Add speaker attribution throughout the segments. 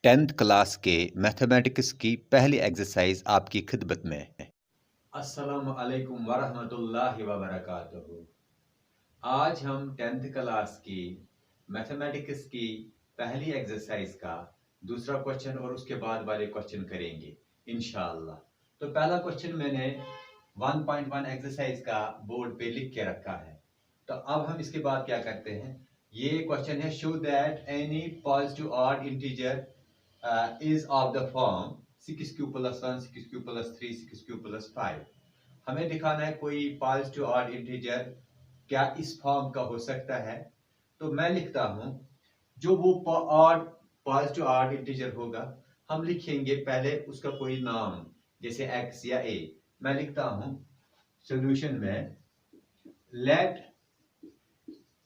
Speaker 1: 10th class के mathematics की पहली एक्सरसाइज आपकी खिदमत में है।
Speaker 2: अस्सलामु अलैकुम वरहमतुल्लाहि वबरकातुहू। आज हम 10th क्लास की मैथमेटिक्स की पहली एक्सरसाइज का दूसरा क्वेश्चन और उसके बाद वाले क्वेश्चन करेंगे इंशाअल्लाह। तो पहला क्वेश्चन मैंने 1.1 एक्सरसाइज का बोर्ड पे लिख के रखा है। तो अब हम इसके बाद क्या करते हैं, ये क्वेश्चन है show that any positive odd integer is of the form 6q plus 1, 6q plus 3, 6q plus 5। हमें दिखाना है कोई पॉजिटिव ऑड इंटीजर क्या इस फॉर्म का हो सकता है। तो मैं लिखता हूं जो वो ऑड पॉजिटिव ऑड इंटीजर होगा हम लिखेंगे पहले उसका कोई नाम, जैसे x या a। मैं लिखता हूं सॉल्यूशन में let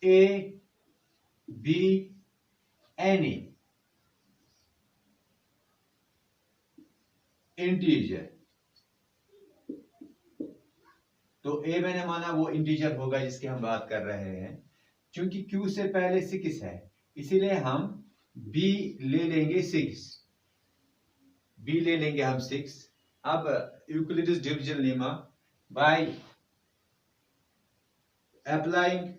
Speaker 2: a be any integer. तो a मैंने माना वो इंटीजर होगा जिसकी हम बात कर रहे हैं। क्योंकि q से पहले 6 है इसीलिए हम b ले लेंगे 6। b ले लेंगे हम 6। अब Euclid's division lemma by applying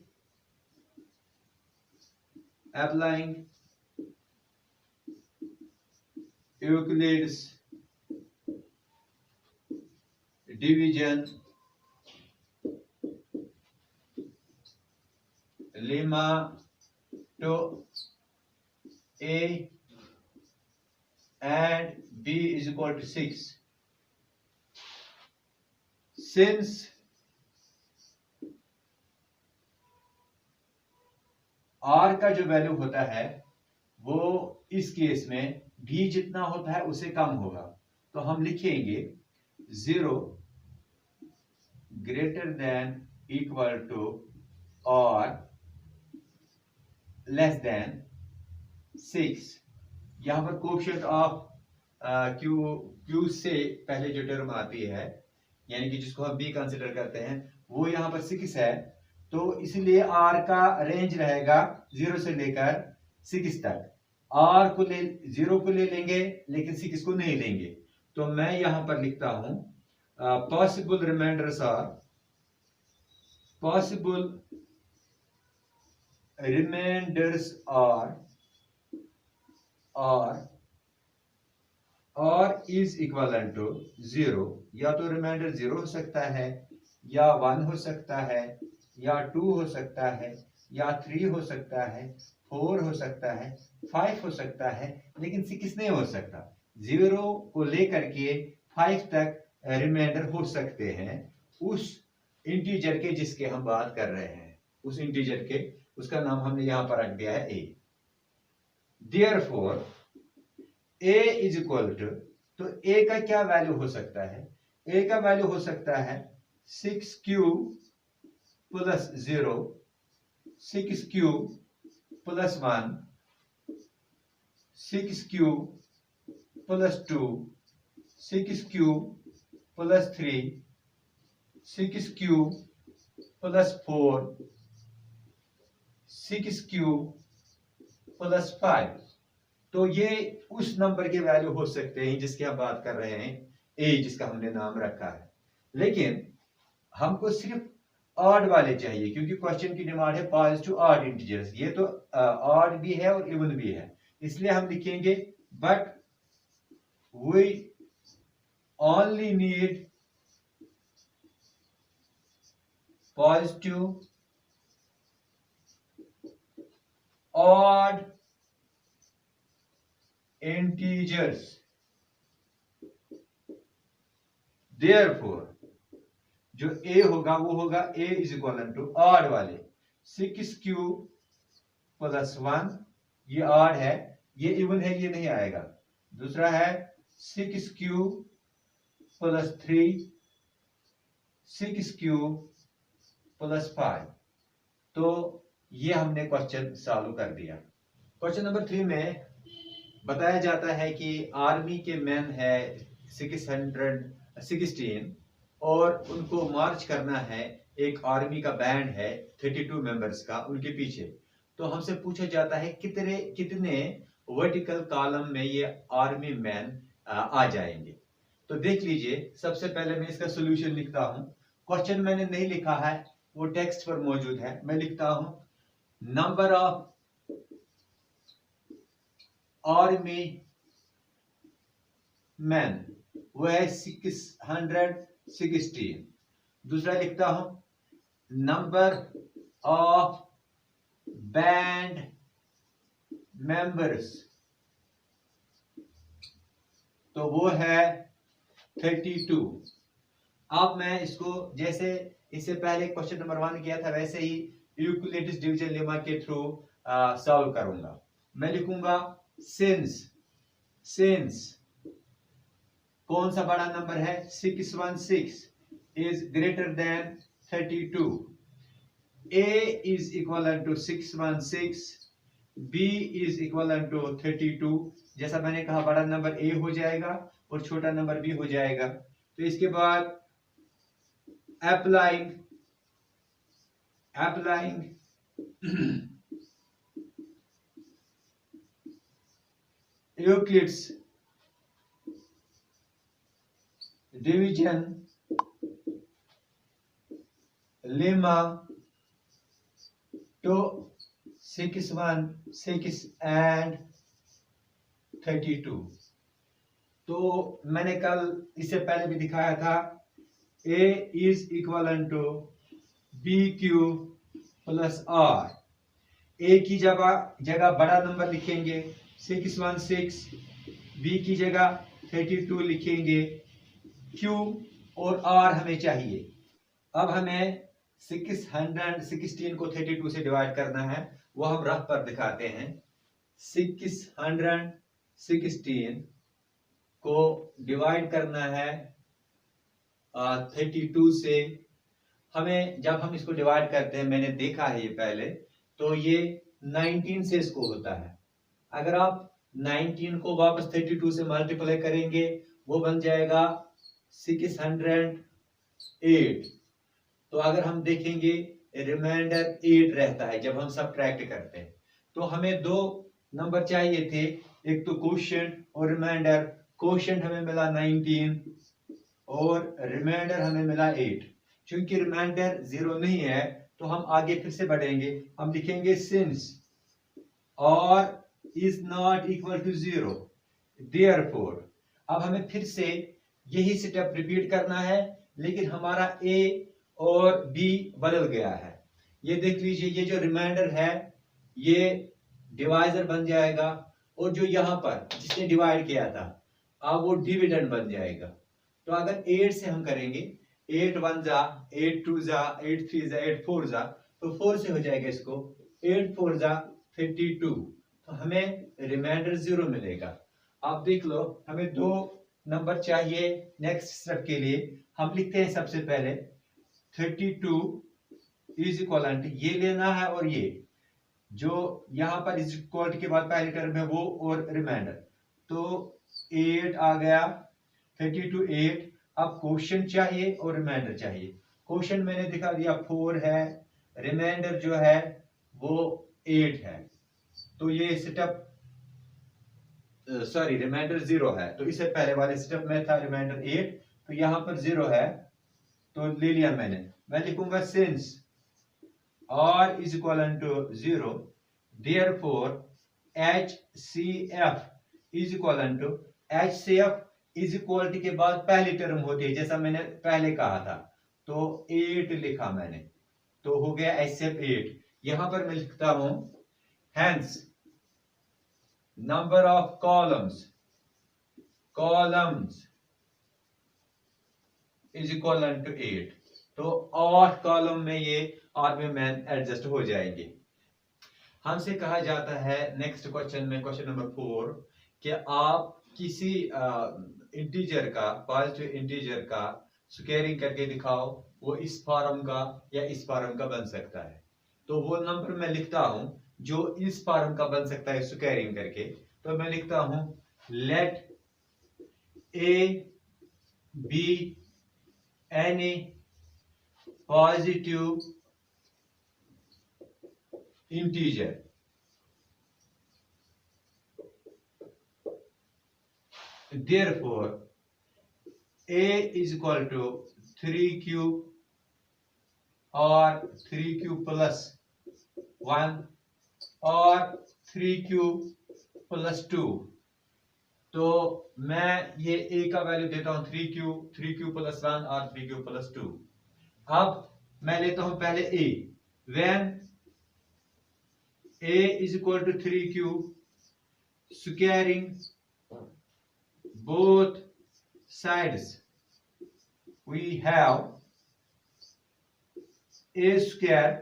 Speaker 2: Euclid's division lemma to a and b is equal to 6। since r का जो वैल्यू होता है वो इस केस में b जितना होता है उससे कम होगा, तो हम लिखेंगे 0 ग्रेटर देन इक्वल टू और लेस देन 6। यहां पर कोएफिशिएंट ऑफ क्यू से पहले जो टर्म आती है यानी कि जिसको हम b कंसीडर करते हैं वो यहां पर 6 है। तो इसलिए r का रेंज रहेगा 0 से लेकर 6 तक। r को ले 0 को ले लेंगे लेकिन 6 को नहीं लेंगे। तो मैं यहां पर लिखता हूं पॉसिबल रिमाइंडर्स आर और इज इक्वलेंट टू 0। या तो रिमाइंडर 0 हो सकता है या 1 हो सकता है या 2 हो सकता है या 3 हो सकता है, 4 हो सकता है, 5 हो सकता है, लेकिन 6 नहीं हो सकता। 0 को लेकर के 5 तक रिमाइंडर हो सकते हैं उस इंटीजर के जिसके हम बात कर रहे हैं। उस इंटीजर के उसका नाम हमने यहां पर रख दिया है a। Therefore a is equal to, तो a का क्या वैल्यू हो सकता है? a का वैल्यू हो सकता है 6q plus 0, 6q plus 1, 6q plus 2, 6q plus 3, 6q plus 4, 6q plus 5। तो ये उस नंबर के वैल्यू हो सकते हैं जिसकी हम बात कर रहे हैं a, जिसका हमने नाम रखा है। लेकिन हमको सिर्फ ऑड वाले चाहिए क्योंकि क्वेश्चन की डिमांड है पॉजिटिव ऑड इंटीजर्स। ये तो ऑड भी है और इवन भी है, इसलिए हम लिखेंगे but we only need positive odd integers. Therefore जो a होगा वो होगा a is equal to odd वाले 6q प्लस 1, ये ऑड है, ये इवन है, ये नहीं आएगा। दूसरा है 6q प्लस 3, 6q प्लस 5। तो ये हमने क्वेश्चन सॉल्व कर दिया। क्वेश्चन नंबर 3 में बताया जाता है कि आर्मी के मैन है 616 और उनको मार्च करना है, एक आर्मी का बैंड है 32 मेंबर्स का उनके पीछे। तो हमसे पूछा जाता है कितने वर्टिकल कॉलम में ये आर्मी मैन आ जाएंगे। तो देख लीजिए, सबसे पहले मैं इसका सोल्यूशन लिखता हूं। क्वेश्चन मैंने नहीं लिखा है, वो टेक्स्ट पर मौजूद है। मैं लिखता हूं नंबर ऑफ आर्मी मैन वो है 616। दूसरा लिखता हूं नंबर ऑफ बैंड मेंबर्स, तो वो है 32। अब मैं इसको जैसे इससे पहले क्वेश्चन नंबर 1 किया था वैसे ही यूक्लिडियन डिवीजन लेमा के थ्रू सॉल्व करूंगा। मैं लिखूंगा सिंस कौन सा बड़ा नंबर है, 616 is greater than 32, a is equivalent to 616, b is equivalent to 32। जैसा मैंने कहा बड़ा नंबर a हो जाएगा और छोटा नंबर b हो जाएगा। तो इसके बाद applying Euclid's division lemma to 616 and 32। तो मैंने कल इससे पहले भी दिखाया था a is equivalent to bq plus r। a की जगह बड़ा नंबर लिखेंगे 616, b की जगह 32 लिखेंगे, q और r हमें चाहिए। अब हमें 616 को 32 से डिवाइड करना है, वो हम रफ पर दिखाते हैं। 616 को डिवाइड करना है 32 से। हमें जब हम इसको डिवाइड करते हैं, मैंने देखा है ये पहले, तो ये 19 से इसको होता है। अगर आप 19 को वापस 32 से मल्टीप्लाई करेंगे वो बन जाएगा 608। तो अगर हम देखेंगे रिमाइंडर 8 रहता है जब हम सब्ट्रैक्ट करते हैं। तो हमें दो नंबर चाहिए थे, एक तो कोशेंट और रिमाइंडर। कोशेंट हमें मिला 19 और रिमाइंडर हमें मिला 8। क्योंकि रिमाइंडर 0 नहीं है तो हम आगे फिर से बढ़ेंगे, हम लिखेंगे सिंस और is not equal to 0 therefore. अब हमें फिर से यही स्टेप रिपीट करना है, लेकिन हमारा a और b बदल गया है। ये देख लीजिए, ये जो रिमाइंडर है ये डिवाइजर बन जाएगा और जो यहां पर जिसने डिवाइड किया था अब वो डिविडेंड बन जाएगा। तो अगर 8 से हम करेंगे, 8 1 जा 8 2 जा 8 3 जा 8 4 जा, तो 4 से हो जाएगा इसको 8 4 जा 32। तो हमें रिमाइंडर 0 मिलेगा। आप देख लो, हमें दो नंबर चाहिए नेक्स्ट स्टेप के लिए। हम लिखते हैं सबसे पहले 32 इज इक्वल, ये लेना है और ये जो यहां पर इज इक्वल के बाद पहले टर्म है वो और रिमाइंडर, तो 8 आ गया 32 8। अब क्वेश्चन चाहिए और रिमाइंडर चाहिए। क्वेश्चन मैंने दिखा दिया 4 है, रिमाइंडर जो है वो 8 है। तो ये स्टेप सॉरी रिमाइंडर 0 है, तो इससे पहले वाले स्टेप में था रिमाइंडर 8, तो यहां पर 0 है तो ले लिया मैंने। मैं लिखूंगा since r is equal to 0 therefore HCF is equal to, HCF is equal के बाद पहली टर्म होती है जैसा मैंने पहले कहा था, तो 8 लिखा मैंने, तो हो गया HCF 8। यहां पर मैं लिखता हूं hence number of columns is equal to 8। तो 8 कॉलम में ये आर्मी मैन एडजस्ट हो जाएंगे। हमसे कहा जाता है नेक्स्ट क्वेश्चन में, क्वेश्चन नंबर 4, कि आप किसी इंटीजर का, पॉजिटिव इंटीजर का स्क्वायरिंग करके दिखाओ, वो इस फॉर्म का या इस फॉर्म का बन सकता है। तो वो नंबर मैं लिखता हूं जो इस फॉर्म का बन सकता है स्क्वायरिंग करके। तो मैं लिखता हूं late a be any positive integer therefore a is equal to 3q or 3q plus 1 और 3q प्लस 2। तो मैं ये a का वैल्यू देता हूं 3q प्लस 1 और 3q प्लस 2। अब मैं लेता हूं पहले a। when a is equal to 3q, squaring both sides we have a square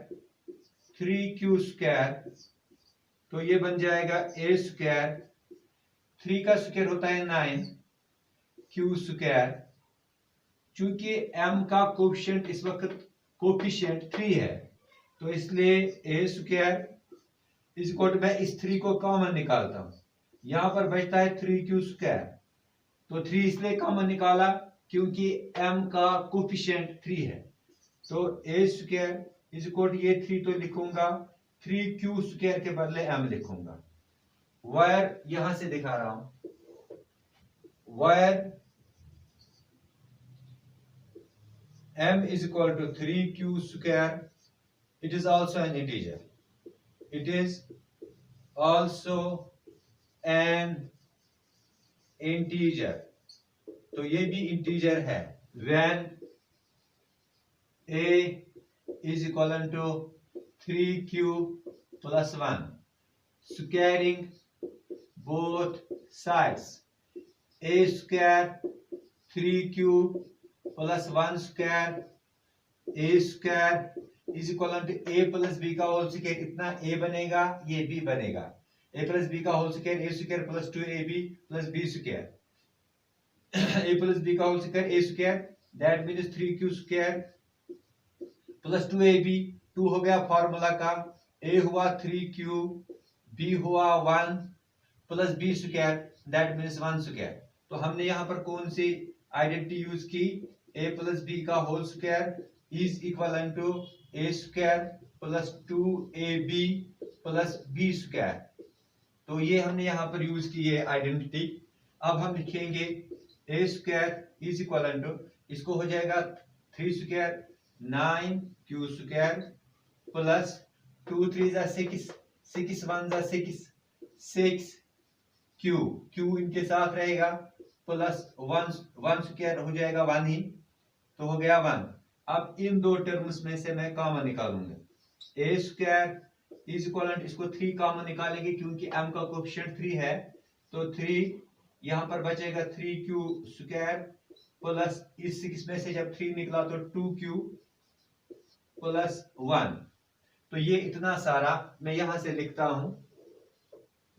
Speaker 2: 3q square, तो ये बन जाएगा a स्क्वायर, 3 का स्क्वायर होता है 9, q स्क्वायर। चूंकि m का कोफिशिएंट इस वक्त कोफिशिएंट 3 है, तो इसलिए a square is equal to, मैं इस 3 को कॉमन निकालता हूं, यहां पर बचता है 3q स्क्वायर। तो 3 इसलिए कॉमन निकाला क्योंकि m का कोफिशिएंट 3 है, तो a square is equal to ये 3 तो लिखूंगा, 3q स्क्वायर के बदले m लिखूंगा। वायर यहां से दिखा रहा हूं, wire m is equal to 3q square, it is also an integer, it is also an integer, तो ये भी इंटीजर है। when a is equal to 3q plus 1, squaring both sides, a square 3q plus 1 square, a square is equal to a plus b का whole square, इतना a बनेगा, ये b बनेगा, a plus b का whole square a square plus 2ab plus b square, a plus b का whole square a square, that means 3q square plus 2ab, 2 हो गया formula का, a हुआ 3q, b हुआ 1 plus b square, that means 1 square. तो हमने यहां पर कौन सी आइडेंटिटी यूज की, a प्लस b का whole square is equal to a square plus 2ab plus b square. तो ये हमने यहां पर यूज की है आइडेंटिटी। अब हम लिखेंगे a square is equal to, इसको हो जाएगा 3 स्क्वायर 9q स्क्वायर प्लस 2 3 जा 6, 6 1 जा 6, 6q, q इनके साथ रहेगा, प्लस 1 स्क्वायर हो जाएगा 1 ही, तो हो गया 1। अब इन दो टर्म्स में से मैं कॉमन निकालूंगा, a स्क्वायर इज इक्वल, इसको 3 कॉमन निकालेंगे क्योंकि m का कोफिशिएंट 3 है, तो 3 यहां पर बचेगा 3q स्क्वायर प्लस इस 6 में से जब 3 निकला तो 2q प्लस 1। तो ये इतना सारा मैं यहां से लिखता हूं,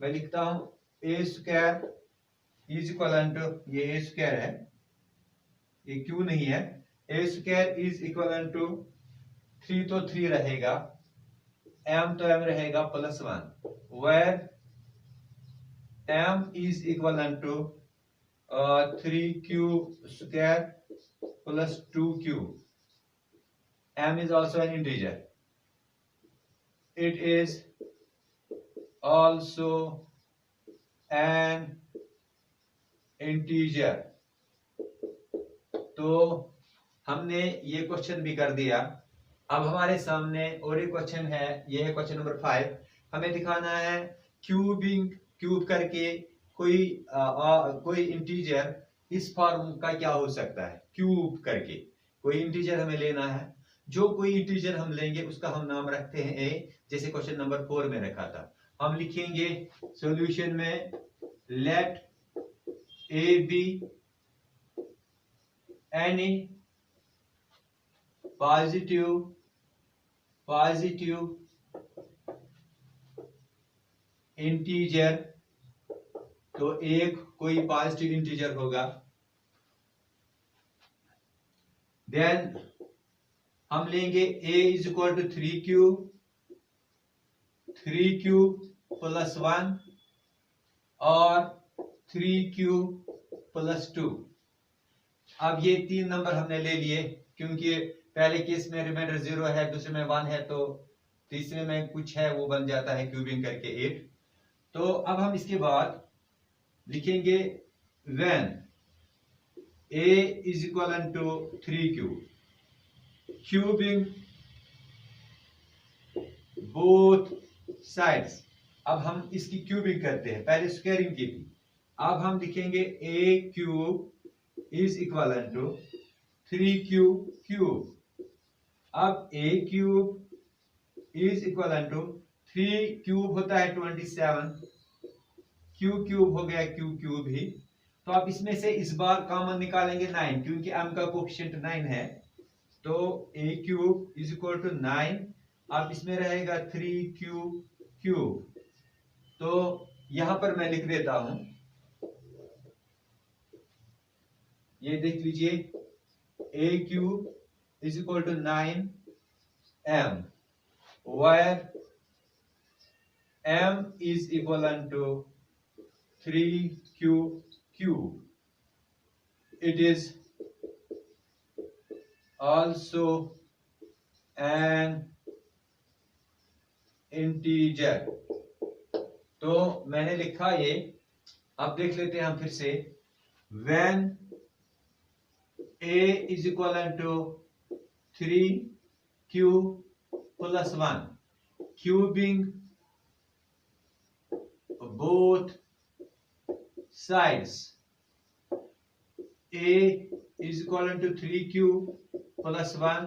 Speaker 2: मैं लिखता हूं a square is equal to, ये a स्क्वायर है, ये q नहीं है, a square is equal to 3 तो 3 रहेगा, m तो m रहेगा plus 1, where m is equal to 3q square plus 2q, m is also an integer, it is also an integer। तो हमने ये क्वेश्चन भी कर दिया। अब हमारे सामने और एक क्वेश्चन है, ये है क्वेश्चन नंबर 5। हमें दिखाना है क्यूब करके कोई इंटीजर इस फॉर्म का क्या हो सकता है। क्यूब करके कोई इंटीजर हमें लेना है, जो कोई इंटीजर हम लेंगे उसका हम नाम रखते हैं a, जैसे क्वेश्चन नंबर 4 में रखा था। हम लिखेंगे सॉल्यूशन में let a b any positive integer, तो एक कोई पॉजिटिव इंटीजर होगा, देन हम लेंगे a is equal to 3q plus 1 और 3q प्लस 2। अब ये 3 नंबर हमने ले लिए क्योंकि पहले केस में रिमाइंडर 0 है, दूसरे में 1 है, तो तीसरे में कुछ है, वो बन जाता है क्यूबिंग करके 8। तो अब हम इसके बाद लिखेंगे when a is equivalent to 3q, cubing both sides। अब हम इसकी क्यूबिंग करते हैं, पहले स्क्वायरिंग की थी। अब हम लिखेंगे a cube is equal to 3q cube. अब a cube is equal to 3 cube होता है 27, q क्यूब हो गया q क्यूब ही। तो आप इसमें से इस बार कॉमन निकालेंगे 9, क्योंकि m का कोएफिशिएंट 9 है। तो a cube is equal to 9, अब इसमें रहेगा 3q क्यूब। तो यहां पर मैं लिख देता हूं, ये देख लीजिए, a cube is equal to 9m, where m is equivalent to 3q cube. It is also an integer। तो मैंने लिखा ये, अब देख लेते हैं हम फिर से। when a is equivalent to 3q plus 1, cubing both sides, a is equivalent to 3q plus 1,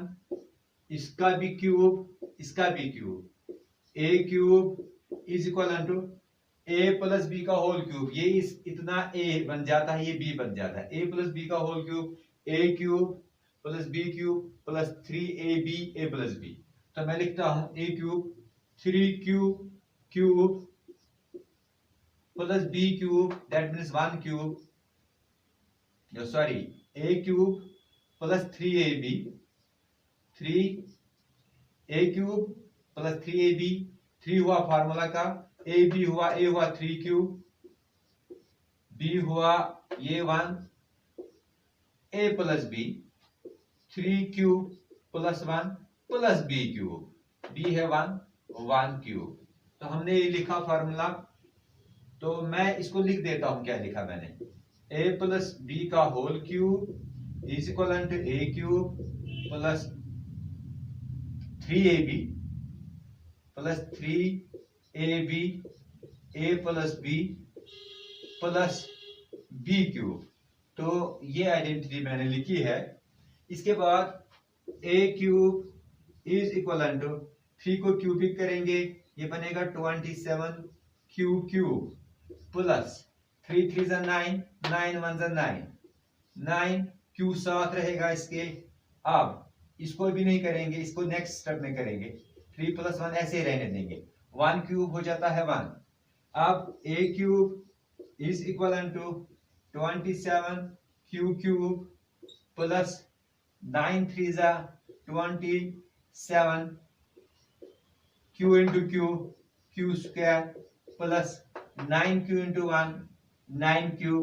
Speaker 2: इसका भी क्यूब इसका भी cube, a cube is equal to a plus b का होल क्यूब। ये इतना a बन जाता है, ये b बन जाता है, a प्लस बी का whole cube, a cube plus b cube plus 3ab a plus b। तो मैं लिखता हूं a cube 3q cube plus b cube, that means 1 cube, sorry a cube plus 3ab, 3a cube plus 3ab, 3 हुआ formula का, ab हुआ, a हुआ 3 cube, b हुआ ये 1, a plus b, 3 cube plus 1 plus b cube, b है 1 cube. तो हमने ये लिखा फार्मूला। तो मैं इसको लिख देता हूं, क्या लिखा मैंने, a प्लस b का whole cube is equal to a cube plus 3ab plus 3ab a plus b plus b cube. तो ये आइडेंटिटी मैंने लिखी है। इसके बाद a cube is equal to 3 को क्यूबिक करेंगे, ये बनेगा 27 क्यूब क्यूब प्लस 3 3 जा 9, 9 1 जा 9, 9 क्यू साथ रहेगा इसके। अब इसको भी नहीं करेंगे, इसको नेक्स्ट स्टेप में करेंगे, 3 प्लस 1 ऐसे ही रहने देंगे, 1 क्यूब हो जाता है 1। अब a cube is equal to 27 q cube plus 9 3 जा 27 q into q, q square plus 9 q into 1 9 q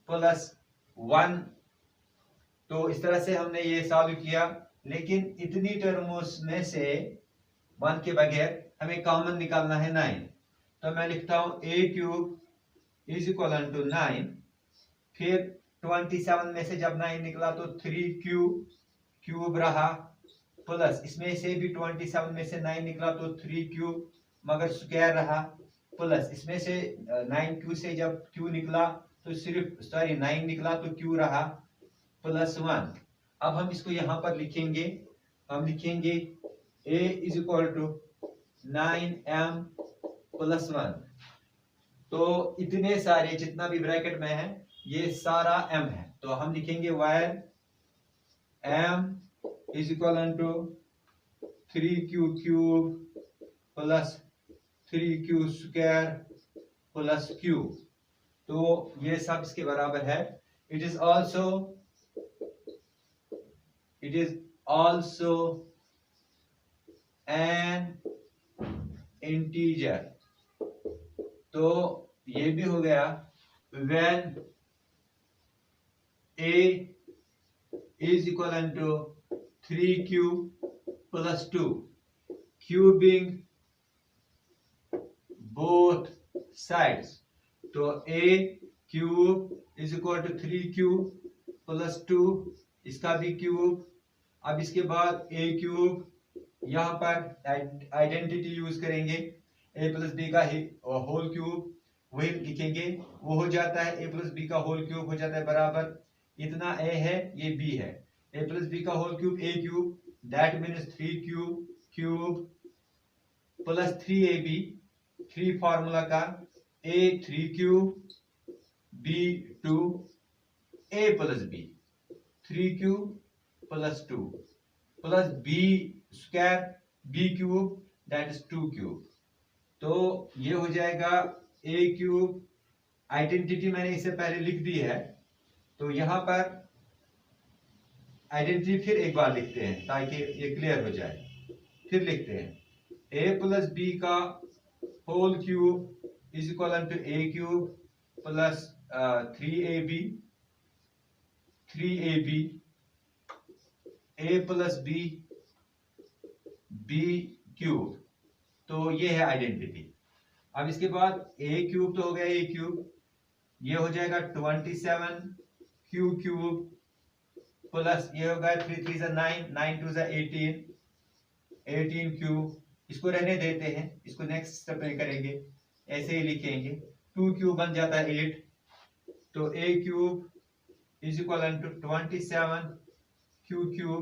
Speaker 2: plus 1। तो इस तरह से हमने ये सॉल्व किया, लेकिन इतनी टर्म्स में से 1 के बगैर हमें कॉमन निकालना है 9। तो मैं लिखता हूं a cube is equal to 9, फिर 27 में से जब 9 निकला तो 3q क्यूब रहा, प्लस इसमें से भी 27 में से 9 निकला तो 3q मगर स्क्वायर रहा, प्लस इसमें से 9q से जब q निकला तो सिर्फ 9 निकला तो q रहा प्लस 1। अब हम इसको यहां पर लिखेंगे, हम लिखेंगे a is equal to 9m plus 1। तो इतने सारे जितना भी ब्रैकेट में है ये सारा m है। तो हम लिखेंगे where m is equal to 3q cube plus 3q square plus q। तो ये सब इसके बराबर है। It is also an integer. तो ये भी हो गया when a is equal to 3q plus 2, cubing both sides। तो a cube is equal to 3 cube plus 2, इसका भी क्यूब। अब इसके बाद ए क्यूब, यहाँ पर आइडेंटिटी यूज करेंगे, ए प्लस बी का होल क्यूब वही लिखेंगे, वो हो जाता है ए प्लस बी का होल क्यूब हो जाता है बराबर, इतना ए है ये बी है, ए प्लस बी का whole cube a cube, that means 3 cube plus 3ab, 3 formula का, a 3 cube b 2, a plus b 3 cube plus 2 plus b square b cube that is 2 cube. तो ये हो जाएगा ए क्यूब, आइडेंटिटी मैंने इससे पहले लिख दी है, तो यहां पर आइडेंटिटी फिर एक बार लिखते हैं ताकि ये क्लियर हो जाए। फिर लिखते हैं ए प्लस बी का whole cube is equal to a cube plus 3ab a plus b b cube, तो ये है आइडेंटिटी। अब इसके बाद ए क्यूब तो हो गया ए क्यूब, ये हो जाएगा 27 क्यूब प्लस ये होगा 3 3 9 9 2 18 क्यूब, इसको रहने देते हैं, इसको नेक्स्ट स्टेप में करेंगे, ऐसे ही लिखेंगे। 2 क्यूब बन जाता है 8, तो a cube is equal to 27 cube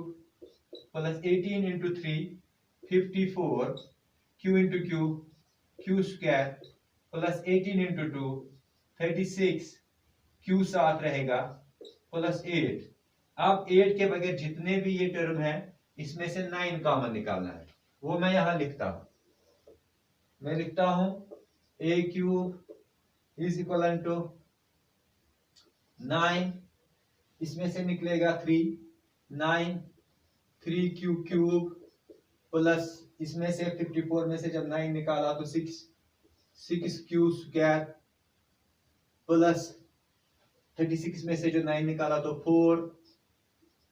Speaker 2: plus 18 into 3 54 q into q square plus 18 into 2 36 q साथ रहेगा प्लस 8। अब 8 के बगैर जितने भी ये टर्म है इसमें से 9 कॉमन निकालना है, वो मैं यहां लिखता हूं, मैं लिखता हूं ए क्यूब इज इक्वल टू 9, इसमें से निकलेगा 3 9 3 क्यूब प्लस इसमें से 54 में से जब 9 निकाला तो 6 क्यू स्क्वायर प्लस 36 में से जो 9 निकाला तो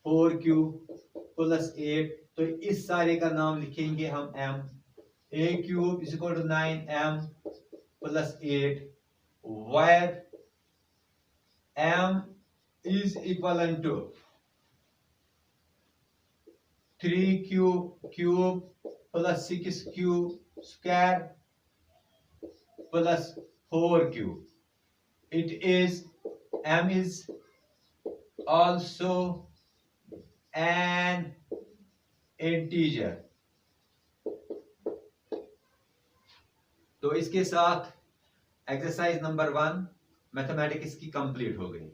Speaker 2: 4 क्यूब प्लस 8, तो इस सारे का नाम लिखेंगे हम m, a cube is equal to 9m plus 8, where m is equal to 3 cube plus 6 cube square plus 4 cube, it is m is also an integer। तो इसके साथ एक्सरसाइज नंबर 1 मैथमेटिक्स की कंप्लीट हो गई।